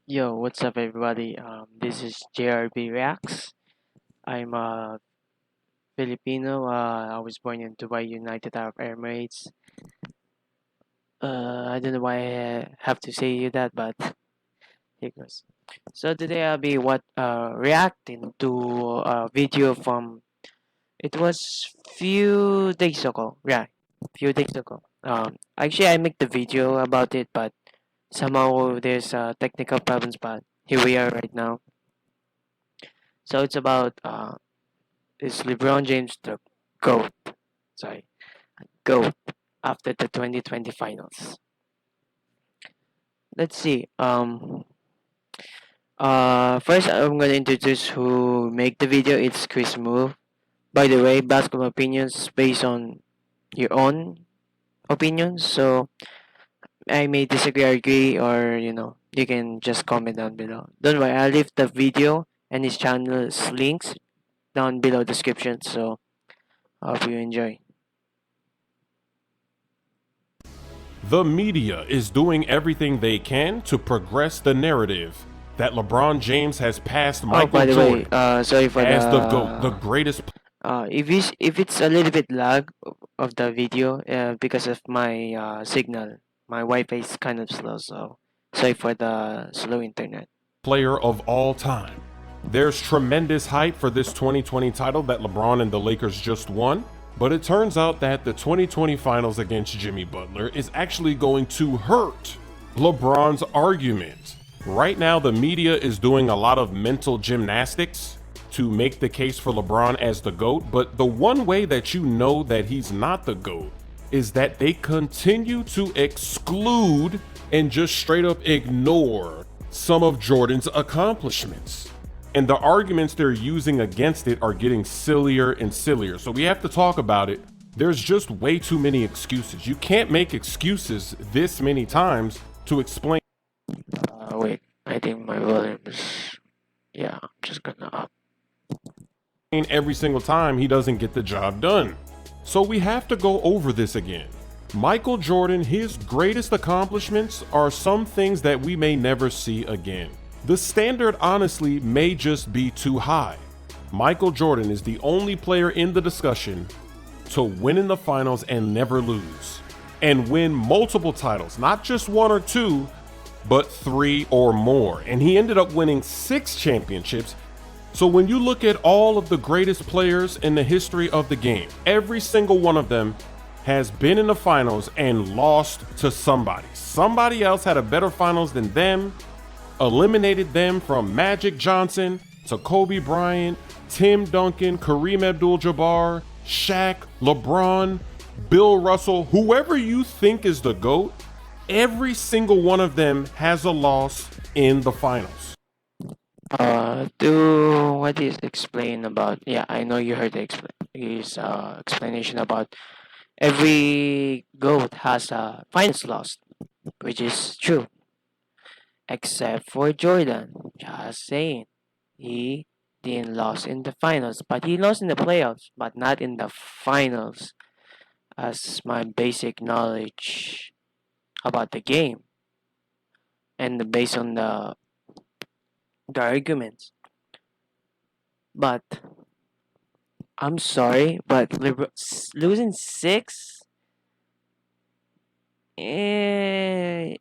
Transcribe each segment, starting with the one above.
Yo, what's up, everybody? This is JRB Reacts. I'm a Filipino. I was born in Dubai, United Arab Emirates. I don't know why I have to say you that, but here goes. So today I'll be reacting to a video from it was few days ago. Yeah, few days ago. Actually, I make the video about it, but somehow there's technical problems. But here we are right now. So it's about is LeBron James the GOAT? Sorry, GOAT after the 2020 finals. Let's see. First I'm gonna introduce who make the video. It's CRISSMOOVE. By the way, basketball opinions based on your own opinions. So I may disagree or agree, or you can just comment down below. Don't worry, I'll leave the video and his channel's links down below description. So hope you enjoy. The media is doing everything they can to progress the narrative that LeBron James has passed Oh, Michael by the way, Jordan sorry for as the GOAT, the greatest. if it's a little bit lag of the video, because of my signal, my Wi-Fi is kind of slow, so sorry for the slow internet. Player of all time. There's tremendous hype for this 2020 title that LeBron and the Lakers just won, but it turns out that the 2020 finals against Jimmy Butler is actually going to hurt LeBron's argument. Right now, the media is doing a lot of mental gymnastics to make the case for LeBron as the GOAT, but the one way that you know that he's not the GOAT is that they continue to exclude and just straight up ignore some of Jordan's accomplishments. And the arguments they're using against it are getting sillier and sillier. So we have to talk about it. There's just way too many excuses. You can't make excuses this many times to explain. Wait, I think my volume is, yeah, I'm just gonna up. Every single time he doesn't get the job done. So we have to go over this again. Michael Jordan, his greatest accomplishments are some things that we may never see again. The standard honestly may just be too high. Michael Jordan is the only player in the discussion to win in the finals and never lose, and win multiple titles, not just one or two, but 3 or more. And he ended up winning 6 championships. So when you look at all of the greatest players in the history of the game, every single one of them has been in the finals and lost to somebody. Somebody else had a better finals than them, eliminated them, from Magic Johnson to Kobe Bryant, Tim Duncan, Kareem Abdul-Jabbar, Shaq, LeBron, Bill Russell, whoever you think is the GOAT, every single one of them has a loss in the finals. To what is explained about, yeah, I know you heard his explanation about every GOAT has a finals lost, which is true. Except for Jordan. Just saying. He didn't lose in the finals, but he lost in the playoffs, but not in the finals. As my basic knowledge about the game. And based on the arguments. But I'm sorry, but losing 6, if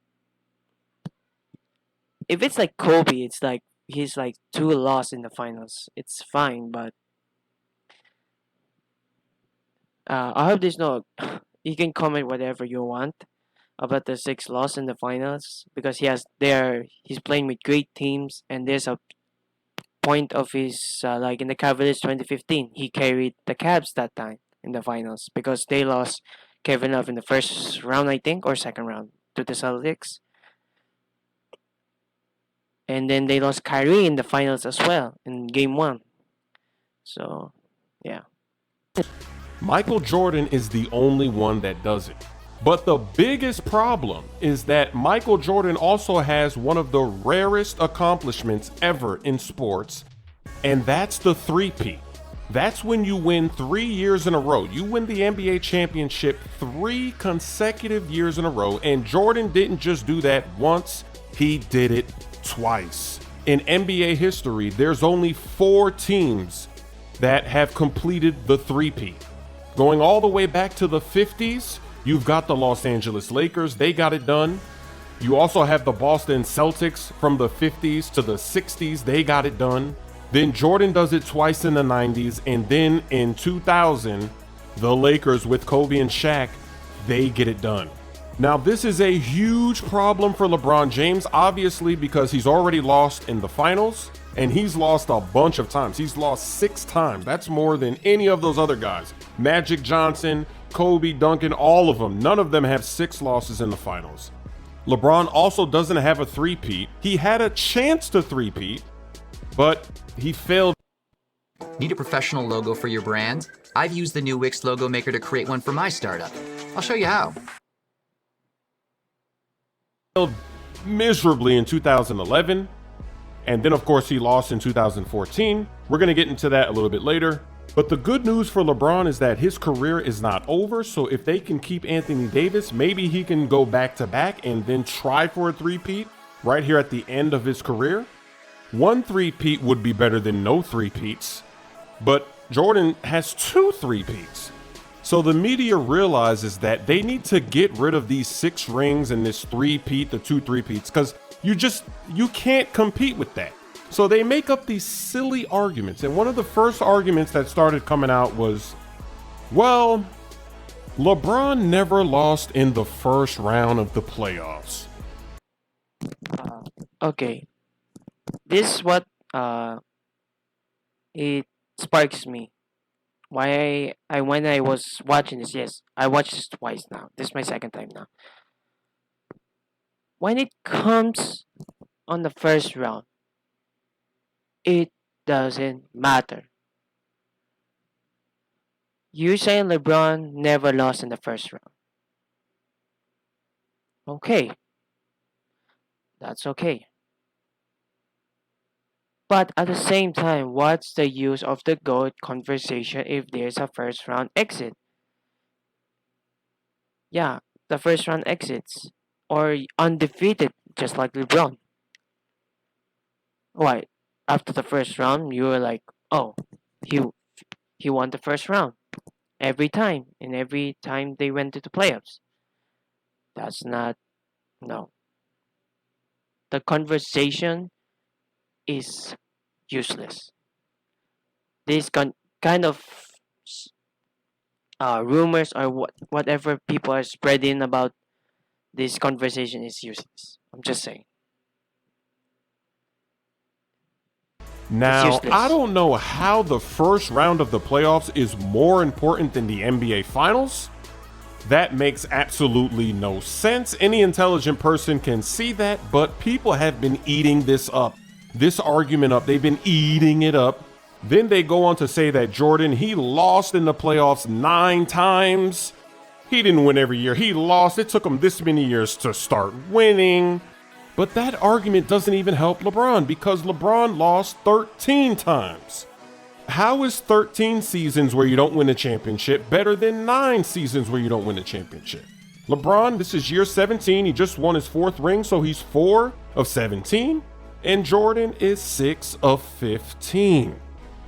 it's like Kobe, it's like he's like 2 loss in the finals. It's fine, but I hope there's no. You can comment whatever you want about the 6 loss in the finals, because he's playing with great teams, and there's a point of his, like in the Cavaliers 2015, he carried the Cavs that time in the finals because they lost Kevin Love in the first round, I think, or second round to the Celtics. And then they lost Kyrie in the finals as well in game 1. So, yeah. Michael Jordan is the only one that does it. But the biggest problem is that Michael Jordan also has one of the rarest accomplishments ever in sports, and that's the three-peat. That's when you win 3 years in a row. You win the NBA championship 3 consecutive years in a row, and Jordan didn't just do that once, He did it twice. In NBA history, there's only 4 teams that have completed the three-peat. Going all the way back to the 50s, you've got the Los Angeles Lakers. They got it done. You also have the Boston Celtics from the 50s to the 60s. They got it done. Then Jordan does it twice in the 90s. And then in 2000, the Lakers with Kobe and Shaq, they get it done. Now, this is a huge problem for LeBron James, obviously, because he's already lost in the finals, and he's lost a bunch of times. He's lost 6 times. That's more than any of those other guys. Magic Johnson, Kobe, Duncan, all of them. None of them have 6 losses in the finals. LeBron also doesn't have a three-peat. He had a chance to three-peat, but he failed. Need a professional logo for your brand? I've used the new Wix logo maker to create one for my startup. I'll show you how. Miserably in 2011, and then of course he lost in 2014. We're going to get into that a little bit later, but the good news for LeBron is that his career is not over. So if they can keep Anthony Davis, maybe he can go back to back and then try for a three-peat right here at the end of his career. 1 three-peat would be better than no three-peats, but Jordan has 2 three-peats. So the media realizes that they need to get rid of these 6 rings and this three-peat, the 2 three-peats, because you can't compete with that. So they make up these silly arguments. And one of the first arguments that started coming out was, well, LeBron never lost in the first round of the playoffs. Okay, this is what it sparks me. Why I when I was watching this, yes, I watched this twice now. This is my second time now. When it comes on the first round, it doesn't matter. You saying LeBron never lost in the first round. Okay, that's okay. But at the same time, what's the use of the GOAT conversation if there's a first round exit? Yeah, the first round exits. Or undefeated, just like LeBron. Why? After the first round, you were like, oh, he he won the first round. Every time. And every time they went to the playoffs. That's not, no. The conversation is useless. This kind of rumors or whatever people are spreading about this conversation is useless. I'm just saying. Now, useless. I don't know how the first round of the playoffs is more important than the NBA Finals. That makes absolutely no sense. Any intelligent person can see that, but people have been eating this up. This argument up. They've been eating it up. Then they go on to say that Jordan, he lost in the playoffs 9 times. He didn't win every year. He lost. It took him this many years to start winning. But that argument doesn't even help LeBron because LeBron lost 13 times. How is 13 seasons where you don't win a championship better than 9 seasons where you don't win a championship? LeBron, this is year 17. He just won his 4th ring, so he's 4 of 17. And Jordan is 6 of 15.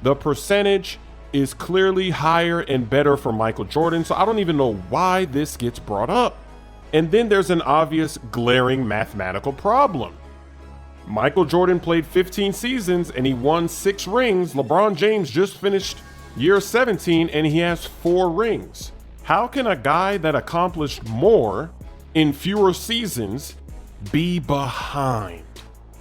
The percentage is clearly higher and better for Michael Jordan, so I don't even know why this gets brought up. And then there's an obvious glaring mathematical problem. Michael Jordan played 15 seasons and he won 6 rings. LeBron James just finished year 17 and he has 4 rings. How can a guy that accomplished more in fewer seasons be behind?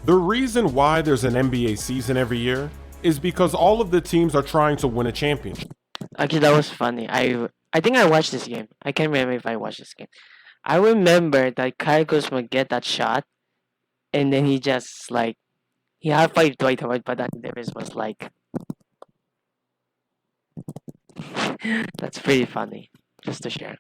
The reason why there's an NBA season every year is because all of the teams are trying to win a championship. Actually, that was funny. I think I watched this game. I can't remember if I watched this game. I remember that Kyle Kuzma get that shot, and then he just like he high-fived Dwight Howard, but that Davis was like, that's pretty funny. Just to share.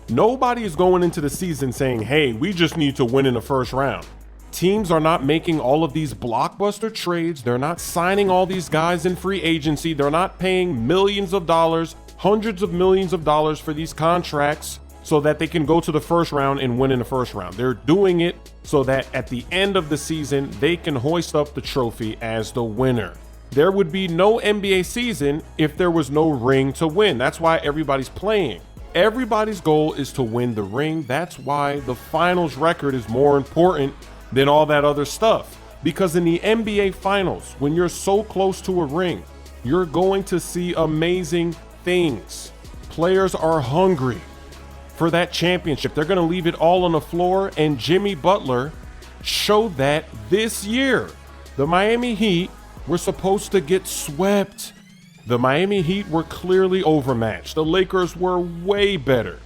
Nobody is going into the season saying, hey, we just need to win in the first round. Teams are not making all of these blockbuster trades. They're not signing all these guys in free agency. They're not paying millions of dollars, hundreds of millions of dollars for these contracts so that they can go to the first round and win in the first round. They're doing it so that at the end of the season, they can hoist up the trophy as the winner. There would be no NBA season if there was no ring to win. That's why everybody's playing. Everybody's goal is to win the ring. That's why the finals record is more important than all that other stuff. Because in the NBA finals, when you're so close to a ring, you're going to see amazing things. Players are hungry for that championship. They're going to leave it all on the floor, and Jimmy Butler showed that this year. The Miami Heat were supposed to get swept. The Miami Heat were clearly overmatched. The Lakers were way better.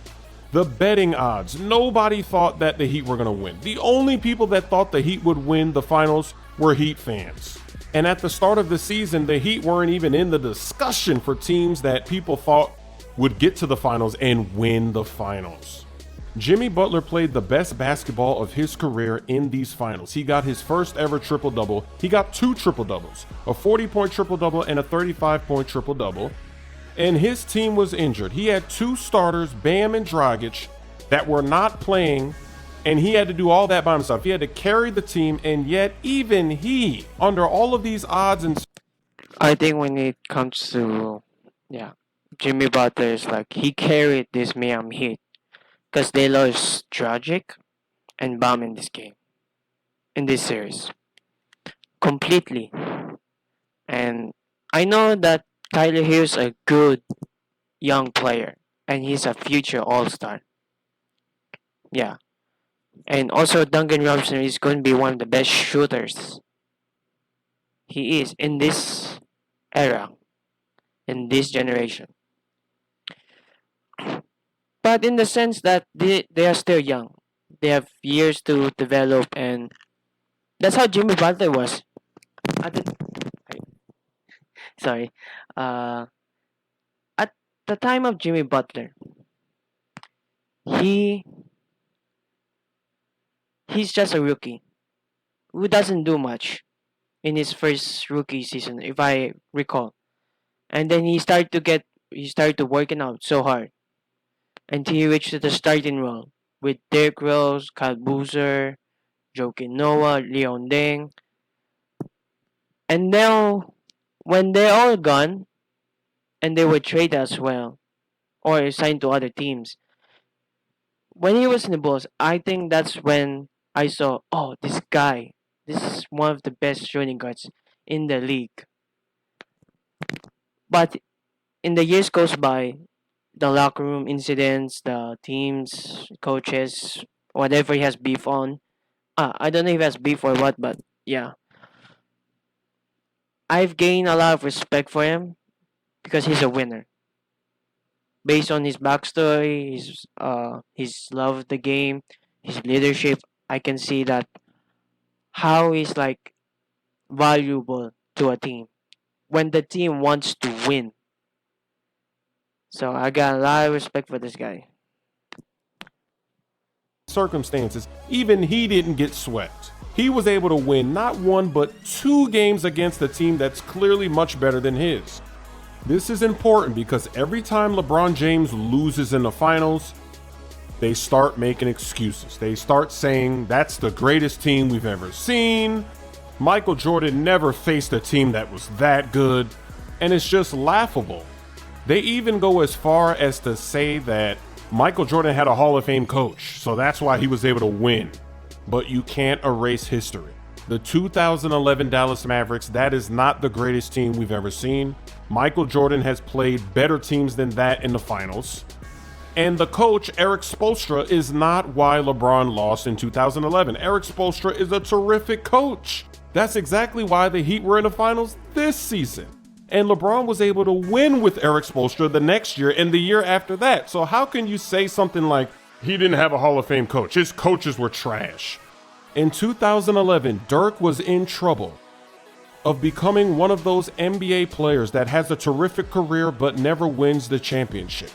The betting odds, nobody thought that the Heat were going to win. The only people that thought the Heat would win the finals were Heat fans. And at the start of the season, the Heat weren't even in the discussion for teams that people thought would get to the finals and win the finals. Jimmy Butler played the best basketball of his career in these finals. He got his first ever triple-double. He got 2 triple-doubles, a 40-point triple-double and a 35-point triple-double. And his team was injured. He had 2 starters, Bam and Dragic, that were not playing, and he had to do all that by himself. He had to carry the team, and yet even he, under all of these odds and... I think when it comes to, Jimmy Butler is like, he carried this Miami Heat because they lost Dragic and Bam in this game, in this series, completely. And I know that Tyler Hill's a good young player, and he's a future All-Star. Yeah. And also Duncan Robinson is going to be one of the best shooters. He is in this era, in this generation. But in the sense that they are still young. They have years to develop, and that's how Jimmy Butler was. At the, sorry. At the time of Jimmy Butler, he's just a rookie who doesn't do much in his first rookie season, if I recall. And then he started to working out so hard until he reached the starting role with Derrick Rose, Kyle Boozer, Joakim Noah, Leon Deng. And now, when they're all gone, and they were traded as well, or assigned to other teams, when he was in the Bulls, I think that's when I saw, oh, this guy, this is one of the best shooting guards in the league. But in the years goes by, the locker room incidents, the teams, coaches, whatever he has beef on. I don't know if he has beef or what, but yeah. I've gained a lot of respect for him because he's a winner. Based on his backstory, his love of the game, his leadership, I can see that how he's like valuable to a team when the team wants to win. So I got a lot of respect for this guy. circumstances, even he didn't get swept. He was able to win not 1 but 2 games against a team that's clearly much better than his. This is important because every time LeBron James loses in the finals, they start making excuses. They start saying that's the greatest team we've ever seen. Michael Jordan never faced a team that was that good, and it's just laughable. They even go as far as to say that Michael Jordan had a Hall of Fame coach, so that's why he was able to win. But you can't erase history. The 2011 Dallas Mavericks, that is not the greatest team we've ever seen. Michael Jordan has played better teams than that in the finals. And the coach, Eric Spoelstra, is not why LeBron lost in 2011. Eric Spoelstra is a terrific coach. That's exactly why the Heat were in the finals this season. And LeBron was able to win with Eric Spoelstra the next year and the year after that. So how can you say something like, he didn't have a Hall of Fame coach, his coaches were trash? In 2011, Dirk was in trouble of becoming one of those NBA players that has a terrific career but never wins the championship.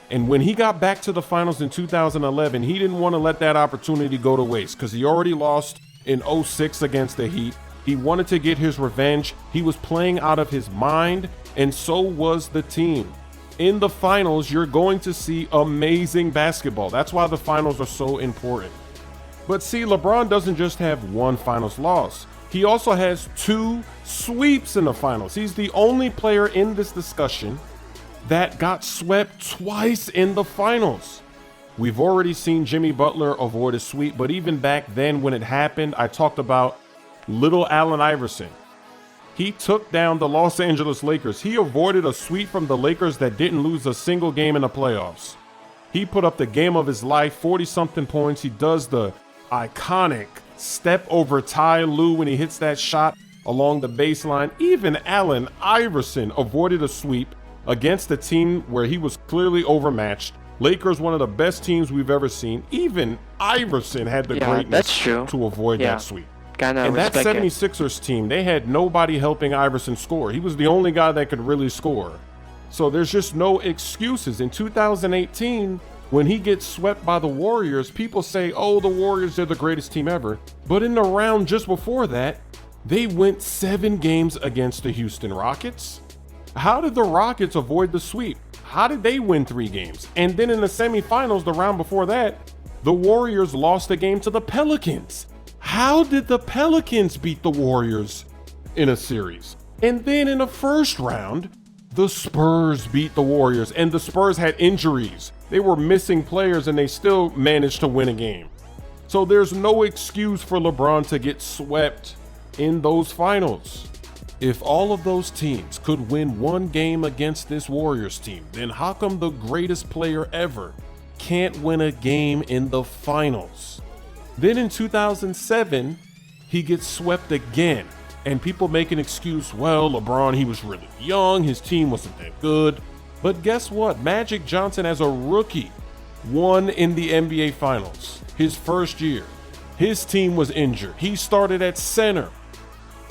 And when he got back to the finals in 2011, he didn't want to let that opportunity go to waste because he already lost in 06 against the Heat. He wanted to get his revenge. He was playing out of his mind, and so was the team. In the finals, you're going to see amazing basketball. That's why the finals are so important. But see, LeBron doesn't just have one finals loss. He also has 2 sweeps in the finals. He's the only player in this discussion that got swept twice in the finals. We've already seen Jimmy Butler avoid a sweep, but even back then when it happened, I talked about little Allen Iverson. He took down the Los Angeles Lakers. He avoided a sweep from the Lakers that didn't lose a single game in the playoffs. He put up the game of his life, 40-something points. He does the iconic step over Ty Lue when he hits that shot along the baseline. Even Allen Iverson avoided a sweep against a team where he was clearly overmatched. Lakers, one of the best teams we've ever seen. Even Iverson had the greatness that's true. to avoid that sweep. Kinda And that respect it. 76ers team, they had nobody helping Iverson score. He was the only guy that could really score. So there's just no excuses. In 2018, when he gets swept by the Warriors, people say, oh, the Warriors are the greatest team ever. But in the round just before that, they went 7 games against the Houston Rockets. How did the Rockets avoid the sweep? How did they win 3 games? And then in the semifinals, the round before that, the Warriors lost a game to the Pelicans. How did the Pelicans beat the Warriors in a series? And then in the first round, the Spurs beat the Warriors, and the Spurs had injuries. They were missing players, and they still managed to win a game. So there's no excuse for LeBron to get swept in those finals. If all of those teams could win 1 game against this Warriors team, then how come the greatest player ever can't win a game in the finals? Then in 2007, he gets swept again, and people make an excuse, well, LeBron, he was really young, his team wasn't that good. But guess what? Magic Johnson, as a rookie, won in the NBA Finals his first year. His team was injured. He started at center,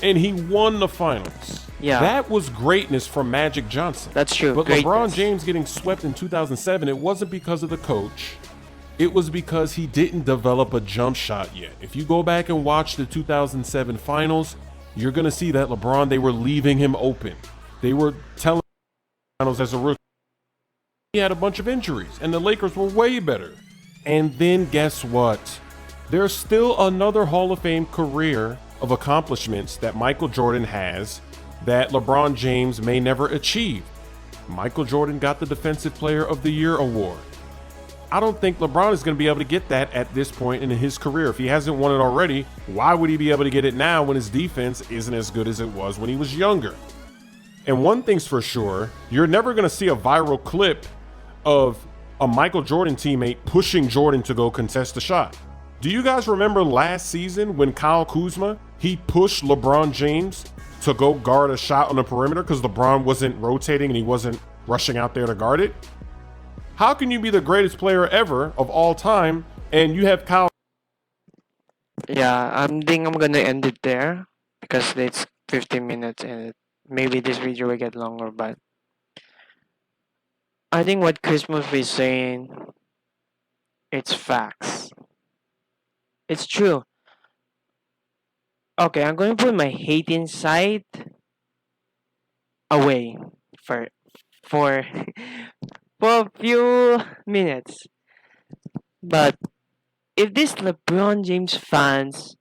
and he won the finals. Yeah. That was greatness from Magic Johnson. That's true. But Greatness. LeBron James getting swept in 2007, it wasn't because of the coach. It was because he didn't develop a jump shot yet. If you go back and watch the 2007 finals, you're going to see that LeBron, they were leaving him open. They were telling finals as a rookie. He had a bunch of injuries, and the Lakers were way better. And then guess what? There's still another Hall of Fame career of accomplishments that Michael Jordan has that LeBron James may never achieve. Michael Jordan got the Defensive Player of the Year award. I don't think LeBron is going to be able to get that at this point in his career. If he hasn't won it already, why would he be able to get it now when his defense isn't as good as it was when he was younger? And one thing's for sure, you're never going to see a viral clip of a Michael Jordan teammate pushing Jordan to go contest a shot. Do you guys remember last season when Kyle Kuzma, he pushed LeBron James to go guard a shot on the perimeter because LeBron wasn't rotating and he wasn't rushing out there to guard it? How can you be the greatest player ever of all time and you have Kyle? Yeah, I think I'm gonna end it there because it's 15 minutes and maybe this video will get longer, but I think what CRISSMOOVE is saying, it's facts. It's true. Okay, I'm gonna put my hating side away for for for a few minutes. But if these LeBron James fans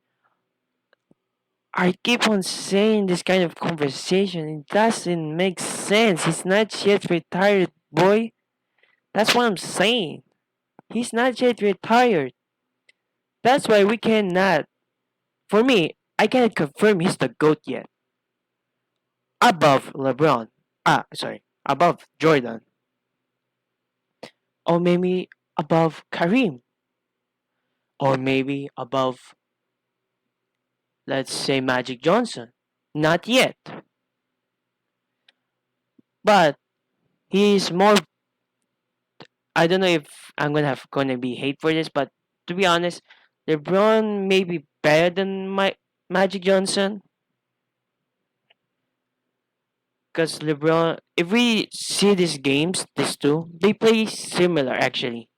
are keep on saying this kind of conversation, it doesn't make sense. He's not yet retired, boy. That's what I'm saying. He's not yet retired. That's why we cannot. For me, I cannot confirm he's the GOAT yet. Above LeBron. Above Jordan. Or maybe above Kareem. Or maybe above, let's say, Magic Johnson. Not yet. But he's more. I don't know if I'm gonna be hate for this, but to be honest, LeBron may be better than Magic Johnson. Because LeBron, if we see these games, these two, they play similar actually.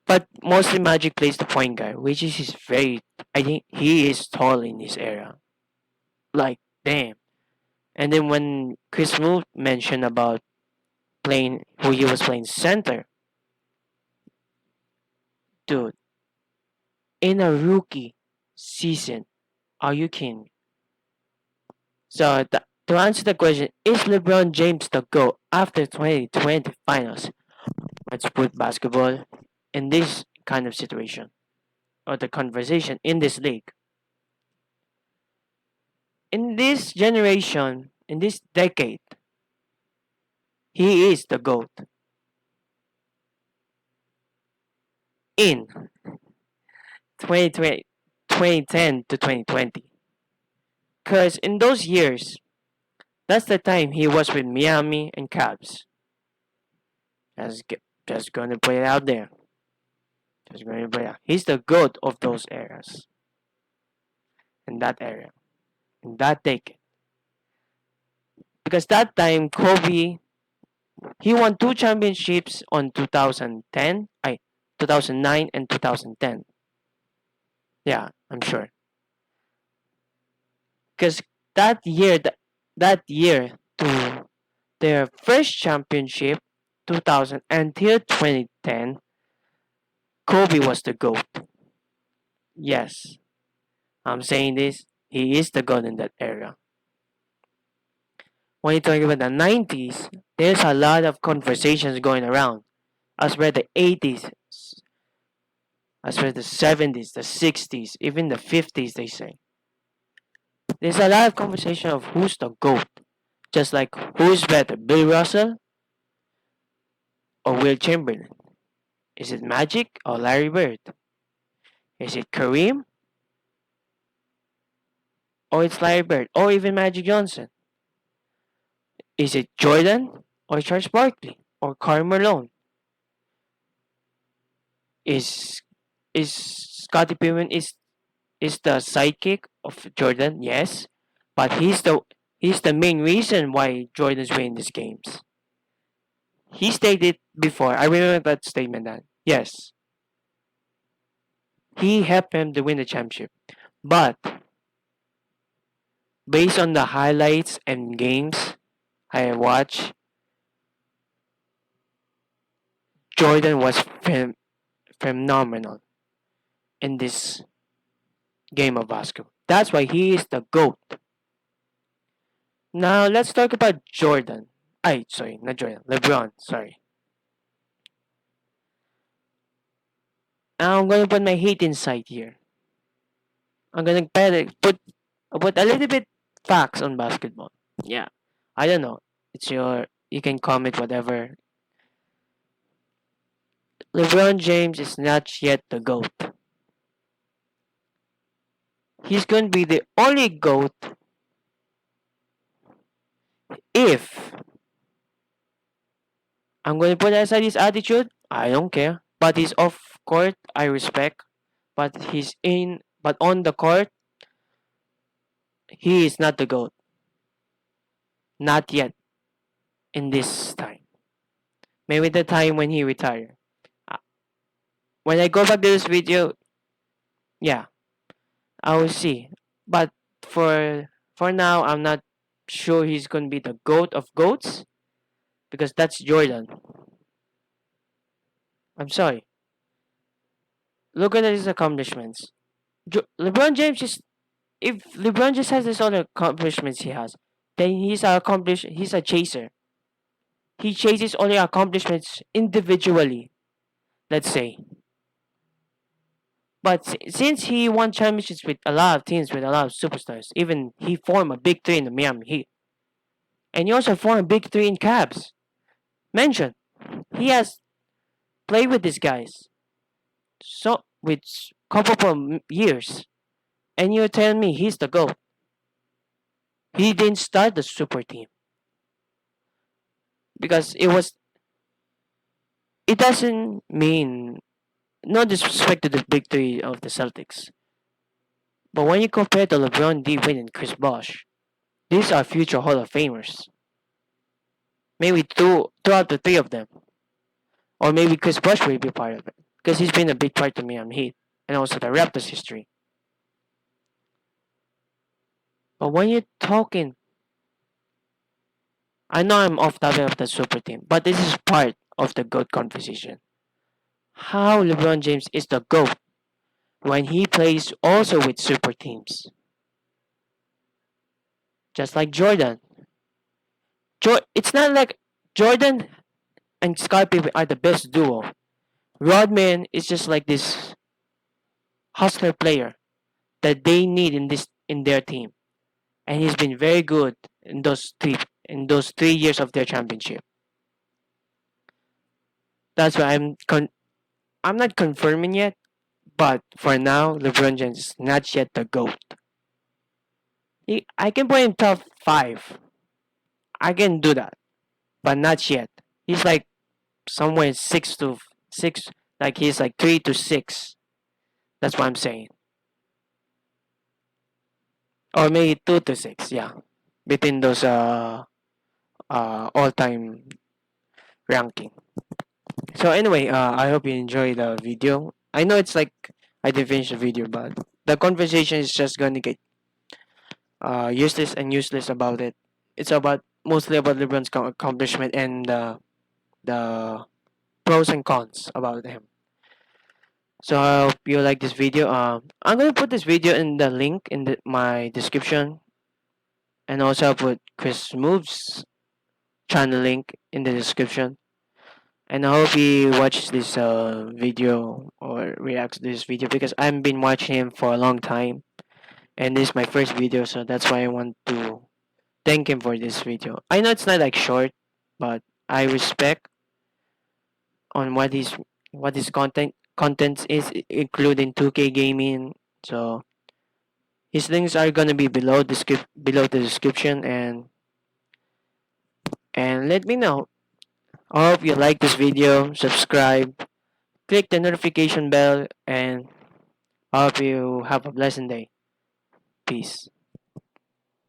But mostly Magic plays the point guard, which is his very. I think he is tall in his era. Like damn. And then when CRISSMOOVE mentioned about playing center, dude, in a rookie season. Are you kidding me? So to answer the question, is LeBron James the GOAT after 2020 finals? Let's put basketball in this kind of situation or the conversation in this league. In this generation, in this decade, he is the GOAT in 2020, 2010 to 2020. Because in those years, that's the time he was with Miami and Cavs. Just gonna put it out there. Just gonna put it out. He's the GOAT of those eras. In that area. In that decade. Because that time, Kobe, he won 2 championships on 2009 and 2010. Yeah, I'm sure. Because that year to their first championship, 2000 until 2010, Kobe was the GOAT. Yes, I'm saying this. He is the GOAT in that era. When you talk about the 90s, there's a lot of conversations going around. As well the 80s, as well the 70s, the 60s, even the 50s, they say. There's a lot of conversation of who's the GOAT. Just like who's better, Bill Russell or Will Chamberlain? Is it Magic or Larry Bird? Is it Kareem or it's Larry Bird or even Magic Johnson? Is it Jordan or Charles Barkley or Karl Malone? Is Scottie Pippen is the sidekick of Jordan? Yes, but he's the main reason why Jordan's winning these games. He stated before. I remember that statement. That yes, he helped him to win the championship, but based on the highlights and games I watched, Jordan was phenomenal in this game of basketball. That's why he is the GOAT. Now let's talk about Jordan. Sorry, not Jordan. LeBron. Sorry. Now I'm gonna put my hate inside here. I'm gonna put a little bit facts on basketball. Yeah, I don't know. You can comment whatever. LeBron James is not yet the GOAT. He's going to be the only GOAT if I'm going to put aside his attitude. I don't care. But he's off court. I respect. But But on the court, he is not the GOAT. Not yet. In this time. Maybe the time when he retired. When I go back to this video, yeah, I will see. But for now, I'm not sure he's gonna be the GOAT of GOATs because that's Jordan. I'm sorry. Look at his accomplishments. LeBron James is if LeBron just has this other accomplishments he has, then he's a chaser. He chases all the accomplishments individually, let's say. But since he won championships with a lot of teams, with a lot of superstars, even he formed a big three in the Miami Heat. And he also formed a big three in Cavs. Mention, he has played with these guys. So, with couple of years. And you tell me he's the GOAT. He didn't start the super team. Because it doesn't mean, no disrespect to the big three of the Celtics. But when you compare to LeBron, D. Wade, and Chris Bosh, these are future Hall of Famers. Maybe two out of the three of them. Or maybe Chris Bosh will be part of it. Because he's been a big part of Miami Heat. And also the Raptors history. But when you're talking I know I'm off topic of the super team, but this is part of the GOAT conversation. How LeBron James is the GOAT when he plays also with super teams. Just like Jordan. It's not like Jordan and Scottie Pippen are the best duo. Rodman is just like this hustler player that they need in their team, and he's been very good in those 3 years of their championship. That's why I'm not confirming yet, but for now, LeBron James is not yet the GOAT. I can put him top 5. I can do that, but not yet. He's like somewhere 6, like he's like 3 to 6. That's what I'm saying. Or maybe 2 to 6, yeah. Between those all time ranking. So anyway, I hope you enjoy the video. I know it's like I didn't finish the video, but the conversation is just gonna get useless and useless about it. It's about mostly about LeBron's accomplishment and the pros and cons about him. So I hope you like this video. I'm gonna put this video in the link in my description, and also I'll put Chris Moves channel link in the description. And I hope you watch this video or reacts to this video because I've been watching him for a long time, and this is my first video, so that's why I want to thank him for this video. I know it's not like short, but I respect on what his contents is, including 2K gaming. So his links are gonna be below the description, and let me know. I hope you like this video. Subscribe, click the notification bell, and I hope you have a blessed day. Peace.